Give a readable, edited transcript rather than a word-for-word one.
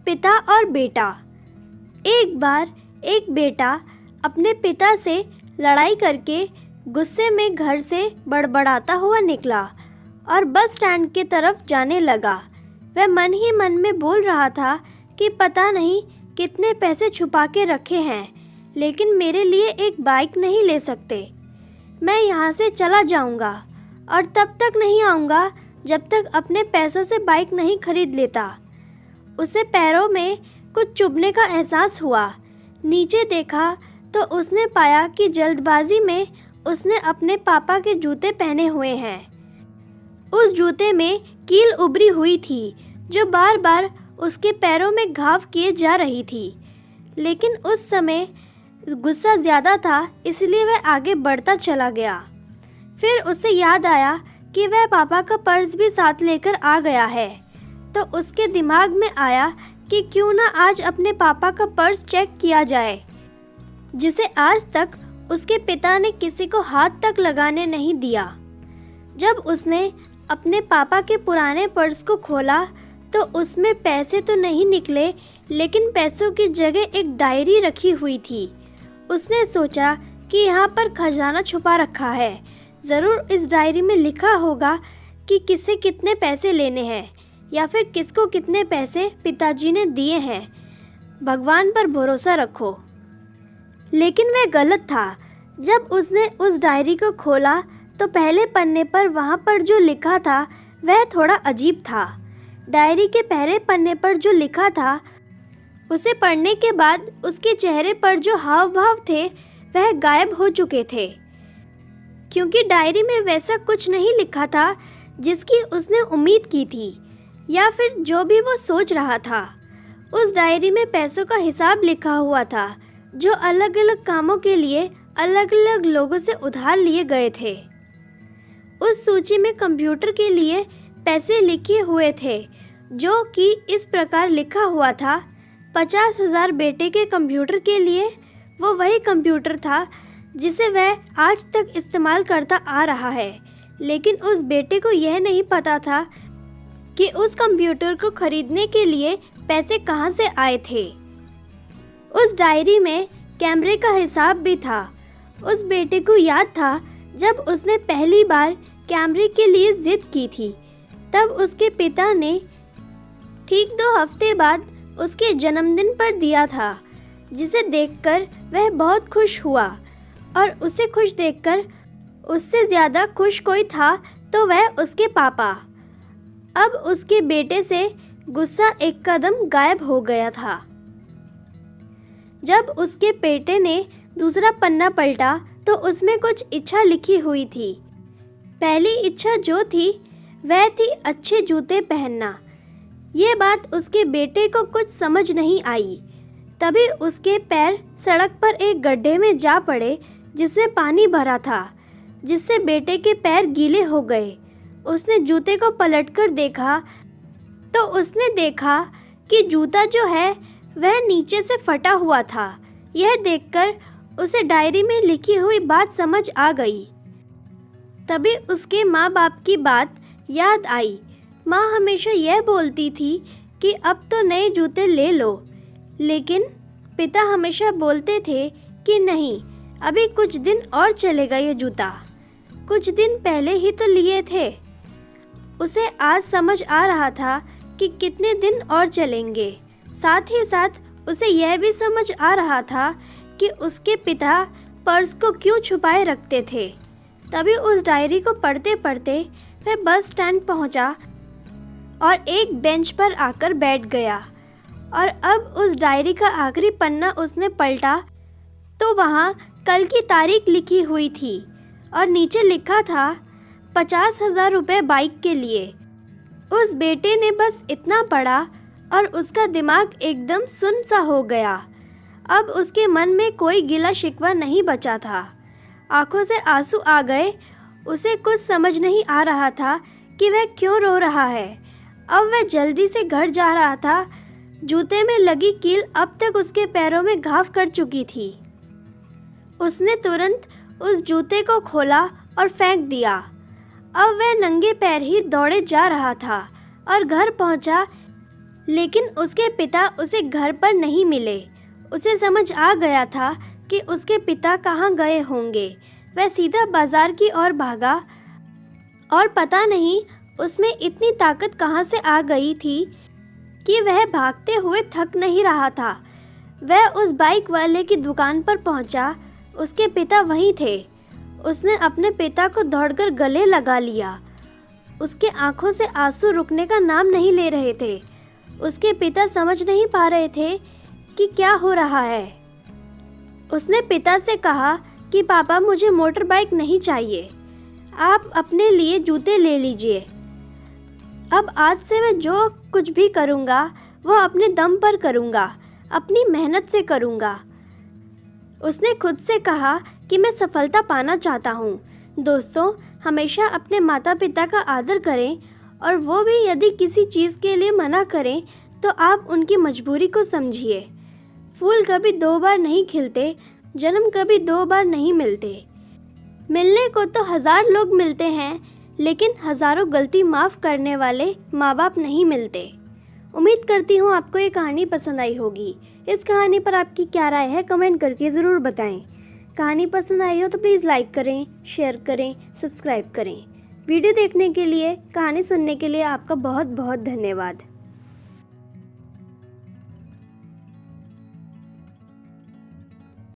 पिता और बेटा। एक बार एक बेटा अपने पिता से लड़ाई करके गुस्से में घर से बड़बड़ाता हुआ निकला और बस स्टैंड की तरफ जाने लगा। वह मन ही मन में बोल रहा था कि पता नहीं कितने पैसे छुपा के रखे हैं, लेकिन मेरे लिए एक बाइक नहीं ले सकते। मैं यहाँ से चला जाऊँगा और तब तक नहीं आऊँगा जब तक अपने पैसों से बाइक नहीं खरीद लेता। उसे पैरों में कुछ चुभने का एहसास हुआ। नीचे देखा तो उसने पाया कि जल्दबाजी में उसने अपने पापा के जूते पहने हुए हैं। उस जूते में कील उभरी हुई थी जो बार बार उसके पैरों में घाव किए जा रही थी, लेकिन उस समय गुस्सा ज़्यादा था, इसलिए वह आगे बढ़ता चला गया। फिर उसे याद आया कि वह पापा का पर्स भी साथ लेकर आ गया है, तो उसके दिमाग में आया कि क्यों ना आज अपने पापा का पर्स चेक किया जाए, जिसे आज तक उसके पिता ने किसी को हाथ तक लगाने नहीं दिया। जब उसने अपने पापा के पुराने पर्स को खोला तो उसमें पैसे तो नहीं निकले, लेकिन पैसों की जगह एक डायरी रखी हुई थी। उसने सोचा कि यहाँ पर खजाना छुपा रखा है, ज़रूर इस डायरी में लिखा होगा कि किसे कितने पैसे लेने हैं या फिर किसको कितने पैसे पिताजी ने दिए हैं। भगवान पर भरोसा रखो। लेकिन वह गलत था। जब उसने उस डायरी को खोला तो पहले पन्ने पर वहाँ पर जो लिखा था वह थोड़ा अजीब था। डायरी के पहले पन्ने पर जो लिखा था उसे पढ़ने के बाद उसके चेहरे पर जो हाव भाव थे वह गायब हो चुके थे, क्योंकि डायरी में वैसा कुछ नहीं लिखा था जिसकी उसने उम्मीद की थी या फिर जो भी वो सोच रहा था। उस डायरी में पैसों का हिसाब लिखा हुआ था जो अलग अलग कामों के लिए अलग अलग लोगों से उधार लिए गए थे। उस सूची में कंप्यूटर के लिए पैसे लिखे हुए थे, जो कि इस प्रकार लिखा हुआ था 50,000 बेटे के कंप्यूटर के लिए। वो वही कंप्यूटर था जिसे वह आज तक इस्तेमाल करता आ रहा है, लेकिन उस बेटे को यह नहीं पता था कि उस कंप्यूटर को खरीदने के लिए पैसे कहाँ से आए थे। उस डायरी में कैमरे का हिसाब भी था। उस बेटे को याद था जब उसने पहली बार कैमरे के लिए जिद की थी, तब उसके पिता ने ठीक 2 हफ्ते बाद उसके जन्मदिन पर दिया था, जिसे देखकर वह बहुत खुश हुआ। और उसे खुश देखकर उससे ज़्यादा खुश कोई था तो वह उसके पापा। अब उसके बेटे से गुस्सा एक कदम गायब हो गया था। जब उसके बेटे ने दूसरा पन्ना पलटा तो उसमें कुछ इच्छा लिखी हुई थी। पहली इच्छा जो थी वह थी अच्छे जूते पहनना। ये बात उसके बेटे को कुछ समझ नहीं आई। तभी उसके पैर सड़क पर एक गड्ढे में जा पड़े जिसमें पानी भरा था, जिससे बेटे के पैर गीले हो गए। उसने जूते को पलटकर देखा तो उसने देखा कि जूता जो है वह नीचे से फटा हुआ था। यह देखकर उसे डायरी में लिखी हुई बात समझ आ गई। तभी उसके माँ बाप की बात याद आई। माँ हमेशा यह बोलती थी कि अब तो नए जूते ले लो, लेकिन पिता हमेशा बोलते थे कि नहीं, अभी कुछ दिन और चलेगा ये जूता, कुछ दिन पहले ही तो लिए थे। उसे आज समझ आ रहा था कि कितने दिन और चलेंगे। साथ ही साथ उसे यह भी समझ आ रहा था कि उसके पिता पर्स को क्यों छुपाए रखते थे। तभी उस डायरी को पढ़ते पढ़ते वह बस स्टैंड पहुंचा और एक बेंच पर आकर बैठ गया। और अब उस डायरी का आखिरी पन्ना उसने पलटा तो वहाँ कल की तारीख लिखी हुई थी और नीचे लिखा था 50,000 रुपये बाइक के लिए। उस बेटे ने बस इतना पढ़ा और उसका दिमाग एकदम सुन्न सा हो गया। अब उसके मन में कोई गिला शिकवा नहीं बचा था। आंखों से आंसू आ गए। उसे कुछ समझ नहीं आ रहा था कि वह क्यों रो रहा है। अब वह जल्दी से घर जा रहा था। जूते में लगी कील अब तक उसके पैरों में घाव कर चुकी थी। उसने तुरंत उस जूते को खोला और फेंक दिया। अब वह नंगे पैर ही दौड़े जा रहा था और घर पहुंचा। लेकिन उसके पिता उसे घर पर नहीं मिले। उसे समझ आ गया था कि उसके पिता कहाँ गए होंगे। वह सीधा बाजार की ओर भागा और पता नहीं उसमें इतनी ताकत कहाँ से आ गई थी कि वह भागते हुए थक नहीं रहा था। वह उस बाइक वाले की दुकान पर पहुंचा। उसके पिता वहीं थे। उसने अपने पिता को दौड़कर गले लगा लिया। उसके आंखों से आंसू रुकने का नाम नहीं ले रहे थे। उसके पिता समझ नहीं पा रहे थे कि क्या हो रहा है। उसने पिता से कहा कि पापा, मुझे मोटर बाइक नहीं चाहिए, आप अपने लिए जूते ले लीजिए। अब आज से मैं जो कुछ भी करूँगा वो अपने दम पर करूँगा, अपनी मेहनत से करूँगा। उसने खुद से कहा कि मैं सफलता पाना चाहता हूँ। दोस्तों, हमेशा अपने माता पिता का आदर करें, और वो भी यदि किसी चीज़ के लिए मना करें तो आप उनकी मजबूरी को समझिए। फूल कभी दो बार नहीं खिलते, जन्म कभी दो बार नहीं मिलते। मिलने को तो 1000 लोग मिलते हैं, लेकिन हज़ारों गलती माफ़ करने वाले माँ बाप नहीं मिलते। उम्मीद करती हूँ आपको ये कहानी पसंद आई होगी। इस कहानी पर आपकी क्या राय है कमेंट करके ज़रूर बताएं। कहानी पसंद आई हो तो प्लीज़ लाइक करें, शेयर करें, सब्सक्राइब करें। वीडियो देखने के लिए, कहानी सुनने के लिए आपका बहुत बहुत धन्यवाद।